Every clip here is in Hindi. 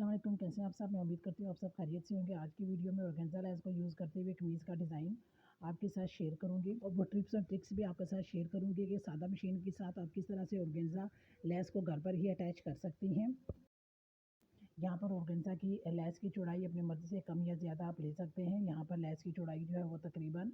अस्सलाम वालेकुम, कैसे हैं आप सब? मैं उम्मीद करती हूँ आप सब खैरियत से होंगे। आज की वीडियो में ऑर्गेन्जा लेस को यूज़ करते हुए कमीज़ का डिज़ाइन आपके साथ शेयर करूँगी और वो टिप्स और ट्रिक्स भी आपके साथ शेयर करूँगी कि सादा मशीन के साथ आप किस तरह से ऑर्गेन्जा लेस को घर पर ही अटैच कर सकती हैं। यहाँ पर ऑर्गेन्जा की लेस की चौड़ाई अपनी मर्ज़ी से कम या ज़्यादा आप ले सकते हैं। यहाँ पर लेस की चौड़ाई जो है वो तकरीबन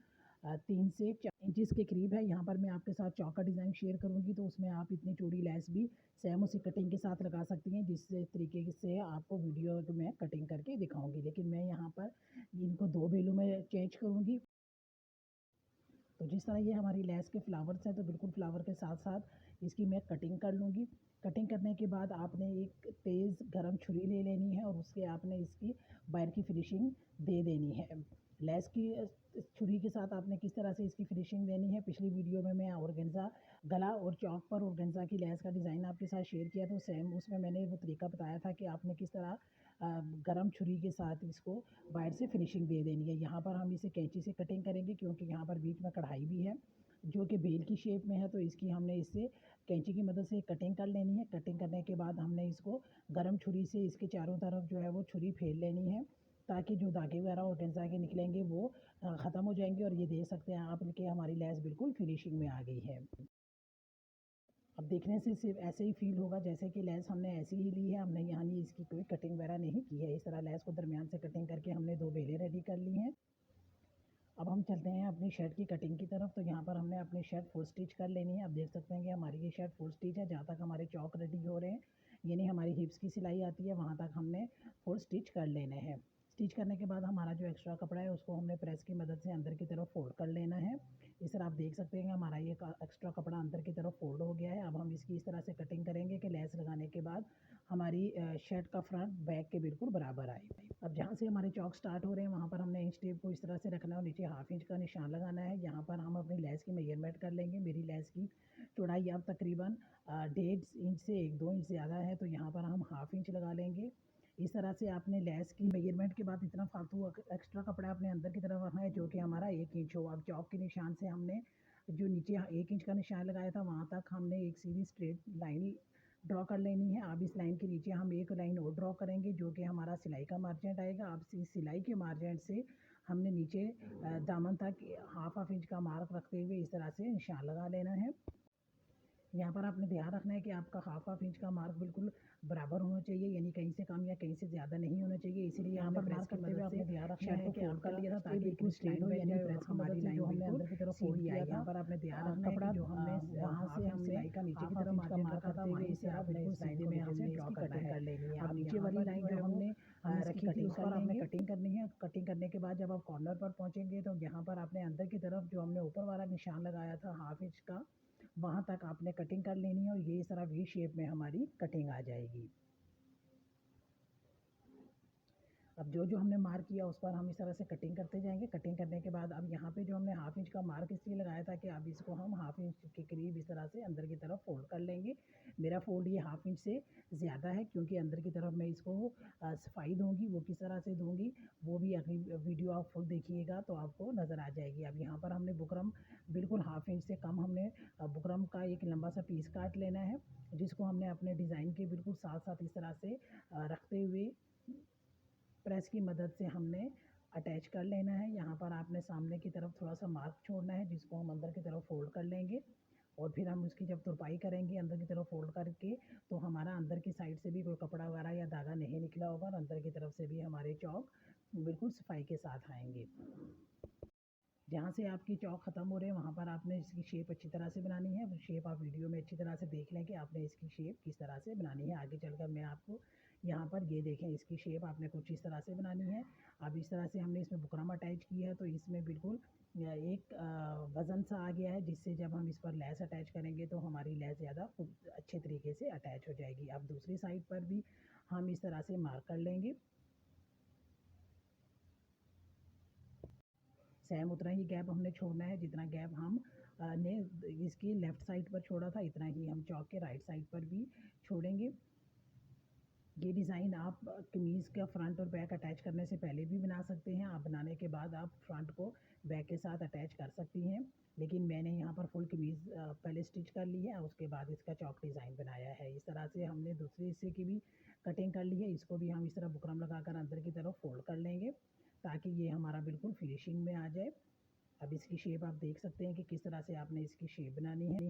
3 से 4 इंचेस के करीब है। यहाँ पर मैं आपके साथ चौक का डिज़ाइन शेयर करूँगी, तो उसमें आप इतनी चौड़ी लेस भी सेम उसी कटिंग के साथ लगा सकती हैं, जिस तरीके से आपको वीडियो में कटिंग करके दिखाऊँगी। लेकिन मैं यहाँ पर इनको 2 बेलों में चेंज करूँगी। तो जिस तरह ये हमारी लेस के फ्लावर्स हैं, तो बिल्कुल फ्लावर के साथ साथ इसकी मैं कटिंग कर लूँगी। कटिंग करने के बाद आपने एक तेज़ गरम छुरी ले लेनी है और उससे आपने इसकी बाहर की फिनिशिंग दे देनी है। लेस की छुरी के साथ आपने किस तरह से इसकी फिनिशिंग देनी है, पिछली वीडियो में मैं ऑर्गेन्जा गला और चौक पर ऑर्गेन्जा की लेस का डिज़ाइन आपके साथ शेयर किया, तो सेम उसमें मैंने वो तरीका बताया था कि आपने किस तरह गरम छुरी के साथ इसको बाहर से फिनिशिंग दे देनी है। यहाँ पर हम इसे कैंची से कटिंग करेंगे, क्योंकि यहाँ पर बीच में कढ़ाई भी है जो कि बेल की शेप में है, तो इसकी हमने इससे कैंची की मदद से कटिंग कर लेनी है। कटिंग करने के बाद हमने इसको गरम छुरी से इसके चारों तरफ जो है वो छुरी फेर लेनी है, ताकि जो धागे वगैरह ऑर्गेन्जा के निकलेंगे वो ख़त्म हो जाएंगे। और ये देख सकते हैं आप कि हमारी लेस बिल्कुल फिनिशिंग में आ गई है। अब देखने से सिर्फ ऐसे ही फ़ील होगा जैसे कि लेस हमने ऐसी ही ली है, हमने यहाँ नहीं इसकी कोई कटिंग वगैरह नहीं की है। इस तरह लेस को दरमियान से कटिंग करके हमने 2 बेलें रेडी कर ली हैं। अब हम चलते हैं अपनी शर्ट की कटिंग की तरफ। तो यहाँ पर हमने अपनी शर्ट फुल स्टिच कर लेनी है। आप देख सकते हैं कि हमारी ये शर्ट फुल स्टिच है। जहाँ तक हमारे चौक रेडी हो रहे हैं, यानी हमारी हिप्स की सिलाई आती है, वहाँ तक हमने फुल स्टिच कर लेने हैं। स्टिच करने के बाद हमारा जो एक्स्ट्रा कपड़ा है उसको हमने प्रेस की मदद से अंदर की तरफ फोल्ड कर लेना है। इस तरह आप देख सकते हैं कि हमारा ये एक्स्ट्रा कपड़ा अंदर की तरफ फोल्ड हो गया है। अब हम इसकी इस तरह से कटिंग करेंगे कि लेस लगाने के बाद हमारी शर्ट का फ्रंट बैक के बिल्कुल बराबर आए। अब जहाँ से हमारे चौक स्टार्ट हो रहे हैं वहाँ पर हमने इंच टेप को इस तरह से रखना है और नीचे 1/2 इंच का निशान लगाना है। यहाँ पर हम अपनी लेस की मेजरमेंट कर लेंगे। मेरी लेस की चौड़ाई अब तकरीबन 1.5 इंच से 1-2 इंच ज़्यादा है, तो यहाँ पर हम 1/2 इंच लगा लेंगे। इस तरह से आपने लेस की मेजरमेंट के बाद इतना फालतू एक्स्ट्रा कपड़ा अपने अंदर की तरफ रखना है जो कि हमारा 1 इंच हो। अब चौक के निशान से हमने जो नीचे 1 इंच का निशान लगाया था वहाँ तक हमने एक सीधी स्ट्रेट लाइन ड्रॉ कर लेनी है। अब इस लाइन के नीचे हम एक लाइन और ड्रॉ करेंगे जो कि हमारा सिलाई का मार्जिन आएगा। अब इस सिलाई के मार्जिन से हमने नीचे दामन तक 1/2 इंच का मार्क रखते हुए इस तरह से निशान लगा लेना है। यहाँ पर आपने ध्यान रखना है कि आपका 1/2 इंच का मार्क बिल्कुल बराबर होना चाहिए, यानी कहीं से कम या कहीं से ज़्यादा नहीं होना चाहिए। इसीलिए यहाँ पर मार्क करते हुए आपने ध्यान रखना है कि फोल्ड कर लिया था ताकि बिल्कुल स्ट्रेट हो, यानी प्रेस हमारी लाइन जो हमने अंदर की तरफ फोल्ड किया था। यहाँ पर आपने ध्यान रखना है कि जो हमने वहाँ से हमने सिलाई का नीचे की तरफ मार्जिन रखा था वहीं से आप बिल्कुल सीधे में हमने ड्रॉ कटिंग कर लेनी है। अब नीचे वाली लाइन जो हमने रखी थी उस पर आपने कटिंग करनी है। कटिंग करने के बाद जब आप कॉर्नर पर पहुँचेंगे तो यहाँ पर आपने अंदर की तरफ जो हमने ऊपर वाला निशान लगाया था 1/2 इंच का, वहाँ तक आपने कटिंग कर लेनी है और ये इस तरह वी शेप में हमारी कटिंग आ जाएगी। अब जो हमने मार्क किया उस पर हम इस तरह से कटिंग करते जाएंगे। कटिंग करने के बाद अब यहाँ पे जो हमने 1/2 इंच का मार्क इसलिए लगाया था कि अब इसको हम 1/2 इंच के करीब इस तरह से अंदर की तरफ फोल्ड कर लेंगे। मेरा फोल्ड ये 1/2 इंच से ज़्यादा है, क्योंकि अंदर की तरफ मैं इसको सफाई दूँगी। वो किस तरह से दूँगी वो भी अगली वीडियो आप फुल देखिएगा तो आपको नज़र आ जाएगी। अब यहाँ पर हमने बुकरम बिल्कुल 1/2 इंच से कम हमने बुकरम का एक लंबा सा पीस काट लेना है, जिसको हमने अपने डिज़ाइन के बिल्कुल साथ साथ इस तरह से रखते हुए प्रेस की मदद से हमने अटैच कर लेना है। यहाँ पर आपने सामने की तरफ थोड़ा सा मार्क छोड़ना है, जिसको हम अंदर की तरफ फोल्ड कर लेंगे और फिर हम उसकी जब तुरपाई करेंगे अंदर की तरफ फोल्ड करके, तो हमारा अंदर की साइड से भी कोई कपड़ा वगैरह या धागा नहीं निकला होगा और अंदर की तरफ से भी हमारे चौक बिल्कुल सफाई के साथ आएंगे। जहाँ से आपकी चौक ख़त्म हो रहे हैं वहाँ पर आपने इसकी शेप अच्छी तरह से बनानी है। वो शेप आप वीडियो में अच्छी तरह से देख लें कि आपने इसकी शेप किस तरह से बनानी है। आगे चलकर मैं आपको यहाँ पर ये देखें, इसकी शेप आपने कुछ इस तरह से बनानी है। अब इस तरह से हमने इसमें बुकरम अटैच की है, तो इसमें बिल्कुल एक वज़न सा आ गया है, जिससे जब हम इस पर लेस अटैच करेंगे तो हमारी लेस ज़्यादा अच्छे तरीके से अटैच हो जाएगी। अब दूसरी साइड पर भी हम इस तरह से मार्क कर लेंगे। सेम उतना ही गैप हमने छोड़ना है जितना गैप हम ने इसकी लेफ़्ट साइड पर छोड़ा था, इतना ही हम चौक के राइट साइड पर भी छोड़ेंगे। ये डिज़ाइन आप कमीज़ का फ्रंट और बैक अटैच करने से पहले भी बना सकते हैं। आप बनाने के बाद आप फ्रंट को बैक के साथ अटैच कर सकती हैं, लेकिन मैंने यहाँ पर फुल कमीज़ पहले स्टिच कर ली है, उसके बाद इसका चौक डिज़ाइन बनाया है। इस तरह से हमने दूसरे हिस्से की भी कटिंग कर ली है, इसको भी हम इस तरह बुकरम लगाकर अंदर की तरफ फोल्ड कर लेंगे ताकि ये हमारा बिल्कुल फिनिशिंग में आ जाए। अब इसकी शेप आप देख सकते हैं कि किस तरह से आपने इसकी शेप बनानी है।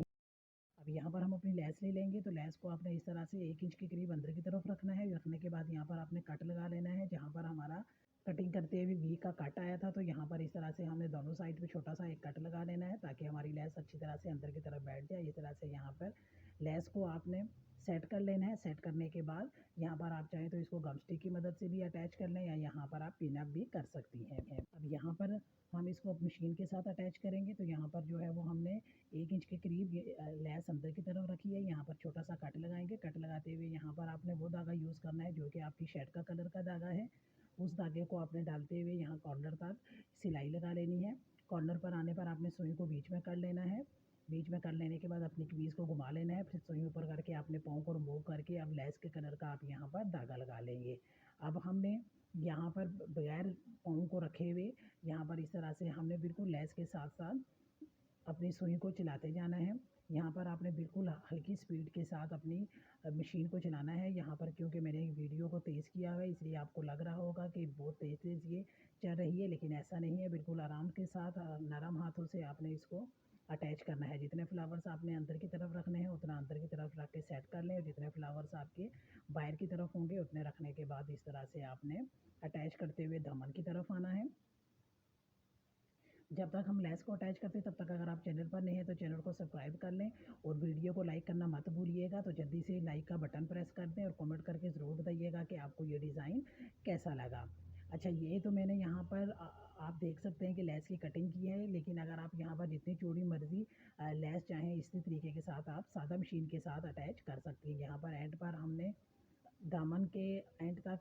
अब यहाँ पर हम अपनी लेस ले लेंगे, तो लेस को आपने इस तरह से 1 इंच के करीब अंदर की तरफ रखना है। रखने के बाद यहाँ पर आपने कट लगा लेना है, जहाँ पर हमारा कटिंग करते हुए वी का कट आया था, तो यहाँ पर इस तरह से हमने दोनों साइड पे छोटा सा एक कट लगा लेना है ताकि हमारी लेस अच्छी तरह से अंदर की तरफ बैठ जाए। इस तरह से यहाँ पर लेस को आपने सेट कर लेना है। सेट करने के बाद यहाँ पर आप चाहें तो इसको गम स्टिक की मदद से भी अटैच कर लें, या यहाँ पर आप पिन अप भी कर सकती हैं। अब यहाँ पर हम इसको मशीन के साथ अटैच करेंगे, तो यहाँ पर जो है वो हमने 1 इंच के करीब लेस अंदर की तरफ रखी है। यहाँ पर छोटा सा कट लगाएंगे। कट लगाते हुए यहाँ पर आपने वो धागा यूज़ करना है जो कि आपकी शर्ट का कलर का धागा है। उस धागे को आपने डालते हुए यहाँ कॉर्नर तक सिलाई लगा लेनी है। कॉर्नर पर आने पर आपने सुई को बीच में कर लेना है। बीच में कर लेने के बाद अपनी कमीज़ को घुमा लेना है। फिर सुई ऊपर करके आपने पाँव को रिमूव करके अब लेस के कलर का आप यहाँ पर धागा लगा लेंगे। अब हमने यहाँ पर बगैर पाँव को रखे हुए यहाँ पर इस तरह से हमने बिल्कुल लेस के साथ साथ अपनी सुई को चलाते जाना है। यहाँ पर आपने बिल्कुल हल्की स्पीड के साथ अपनी मशीन को चलाना है। यहाँ पर क्योंकि मैंने वीडियो को तेज़ किया है इसलिए आपको लग रहा होगा कि बहुत तेज़ तेज़ ये चल रही है, लेकिन ऐसा नहीं है। बिल्कुल आराम के साथ नरम हाथों से आपने इसको अटैच करना है। जितने फ्लावर्स आपने अंदर की तरफ रखने हैं उतना अंदर की तरफ रख के सेट कर लें, और जितने फ्लावर्स आपके बाहर की तरफ होंगे उतने रखने के बाद इस तरह से आपने अटैच करते हुए दामन की तरफ आना है। जब तक हम लेस को अटैच करते हैं तब तक अगर आप चैनल पर नहीं हैं तो चैनल को सब्सक्राइब कर लें, और वीडियो को लाइक करना मत भूलिएगा। तो जल्दी से लाइक का बटन प्रेस कर दें और कमेंट करके ज़रूर बताइएगा कि आपको ये डिज़ाइन कैसा लगा। अच्छा, ये तो मैंने यहाँ पर आप देख सकते हैं कि लेस की कटिंग की है, लेकिन अगर आप यहाँ पर जितनी चौड़ी मर्ज़ी लेस चाहें इसी तरीके के साथ आप सादा मशीन के साथ अटैच कर सकती हैं। यहाँ पर एंड पर हमने दामन के एंड तक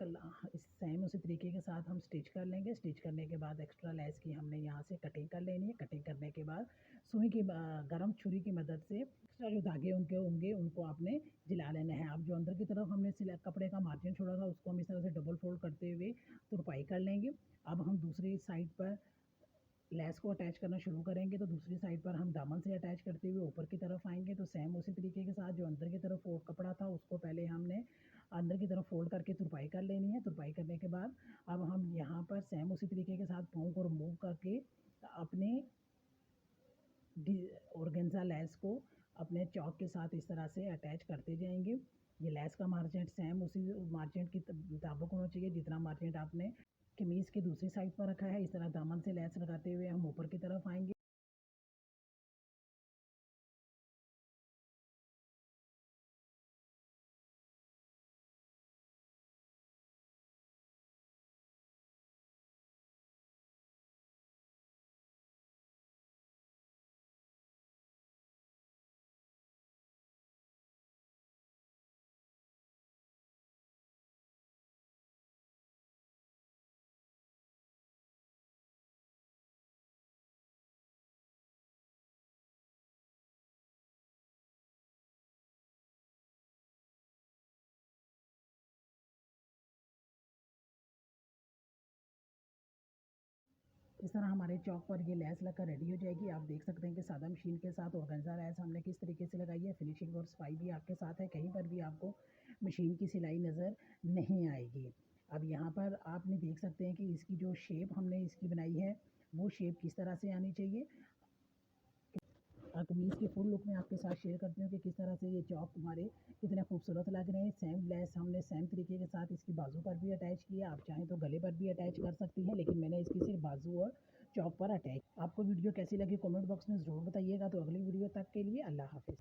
सेम उसी तरीके के साथ हम स्टिच कर लेंगे। स्टिच करने के बाद एक्स्ट्रा लेस की हमने यहाँ से कटिंग कर लेनी है। कटिंग करने के बाद सुई की गर्म छुरी की मदद से एक्स्ट्रा जो धागे उनके होंगे उनको आपने जिला लेना है। अब जो अंदर की तरफ हमने कपड़े का मार्जिन छोड़ा था उसको हम इस तरह से डबल फोल्ड करते हुए तुरपाई कर लेंगे। अब हम दूसरी साइड पर लेस को अटैच करना शुरू करेंगे, तो दूसरी साइड पर हम दामन से अटैच करते हुए ऊपर की तरफ आएंगे। तो सेम उसी तरीके के साथ जो अंदर की तरफ कपड़ा था उसको पहले हमने अंदर की तरफ फोल्ड करके तुरपाई कर लेनी है। तुरपाई करने के बाद अब हम यहाँ पर सेम उसी तरीके के साथ पाँव को रिमूव करके अपने ऑर्गेन्जा लेस को अपने चौक के साथ इस तरह से अटैच करते जाएंगे। ये लेस का मार्जिन सेम उसी मार्जिन के मुताबिक होना चाहिए जितना मार्जिन आपने कमीज़ की दूसरी साइड पर रखा है। इस तरह दामन से लेस लगाते हुए हम ऊपर की तरफ आएंगे। इस तरह हमारे चौक पर ये लेस लगकर रेडी हो जाएगी। आप देख सकते हैं कि सादा मशीन के साथ ऑर्गेन्जा लेस हमने किस तरीके से लगाई है। फिनिशिंग और सफाई भी आपके साथ है, कहीं पर भी आपको मशीन की सिलाई नज़र नहीं आएगी। अब यहाँ पर आपने देख सकते हैं कि इसकी जो शेप हमने इसकी बनाई है वो शेप किस तरह से आनी चाहिए। कमीज़ की फुल लुक में आपके साथ शेयर करती हूँ कि किस तरह से ये चौक हमारे कितने खूबसूरत लग रहे हैं। सेम लेस हमने सेम तरीके के साथ इसकी बाजू पर भी अटैच किया। आप चाहें तो गले पर भी अटैच कर सकती हैं, लेकिन मैंने इसकी सिर्फ बाजू और चौक पर अटैच। आपको वीडियो कैसी लगी कमेंट बॉक्स में ज़रूर बताइएगा। तो अगली वीडियो तक के लिए अल्लाह हाफिज़।